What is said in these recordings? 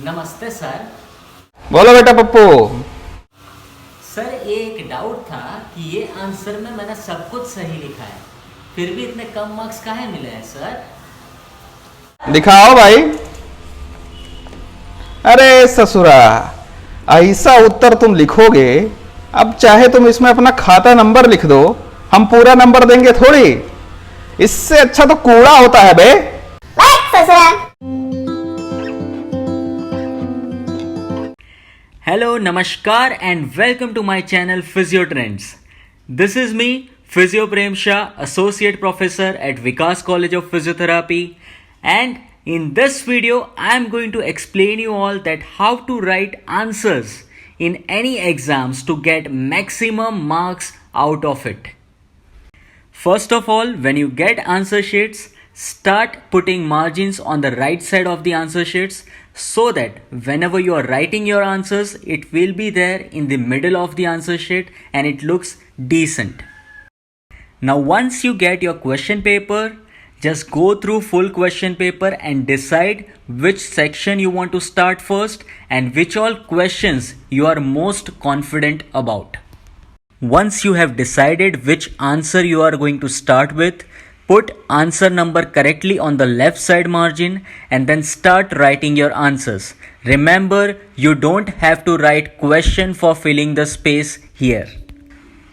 नमस्ते सर। बोलो बेटा पप्पू। सर एक डाउट था कि ये आंसर में मैंने सब कुछ सही लिखा है, फिर भी इतने कम मार्क्स काहे मिले हैं सर? दिखाओ भाई। अरे ससुरा, ऐसा उत्तर तुम लिखोगे, अब चाहे तुम इसमें अपना खाता नंबर लिख दो, हम पूरा नंबर देंगे थोड़ी। इससे अच्छा तो कूड़ा होता है बे। Hello, Namaskar and welcome to my channel Physio Trends. This is me, Physio Prem Shah, Associate Professor at Vikas College of Physiotherapy, and in this video I am going to explain you all that how to write answers in any exams to get maximum marks out of it. First of all, when you get answer sheets, start putting margins on the right side of the answer sheets so that whenever you are writing your answers, it will be there in the middle of the answer sheet and it looks decent. Now once you get your question paper, just go through full question paper and decide which section you want to start first and which all questions you are most confident about. Once you have decided which answer you are going to start with, put answer number correctly on the left side margin and then start writing your answers. Remember, you don't have to write question for filling the space here.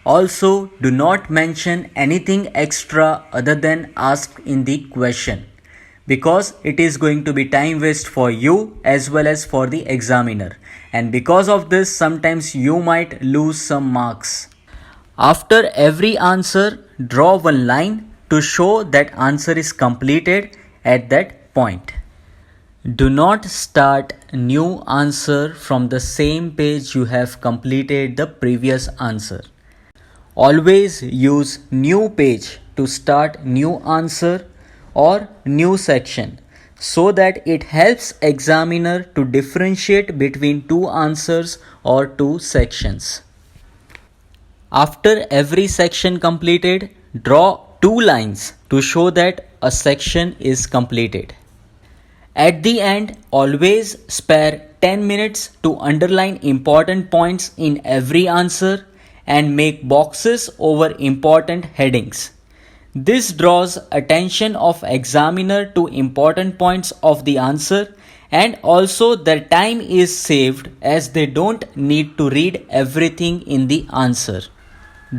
Also, do not mention anything extra other than asked in the question, because it is going to be time waste for you as well as for the examiner, and because of this sometimes you might lose some marks. After every answer, draw one line to show that answer is completed at that point. Do not start new answer from the same page you have completed the previous answer. Always use new page to start new answer or new section so that it helps examiner to differentiate between two answers or two sections. After every section completed, draw two lines to show that a section is completed. At the end, always spare 10 minutes to underline important points in every answer and make boxes over important headings. This draws attention of examiner to important points of the answer, and also their time is saved as they don't need to read everything in the answer.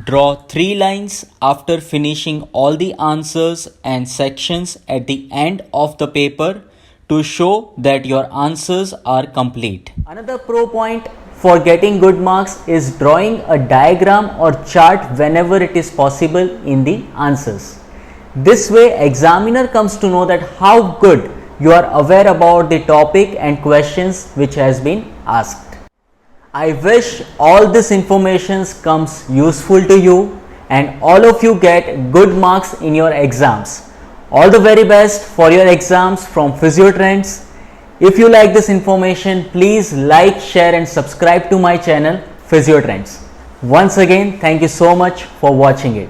Draw 3 lines after finishing all the answers and sections at the end of the paper to show that your answers are complete. Another pro point for getting good marks is drawing a diagram or chart whenever it is possible in the answers. This way, examiner comes to know that how good you are aware about the topic and questions which has been asked. I wish all this information comes useful to you and all of you get good marks in your exams. All the very best for your exams from Physio Trends. If you like this information, please like, share and subscribe to my channel Physio Trends. Once again, thank you so much for watching it.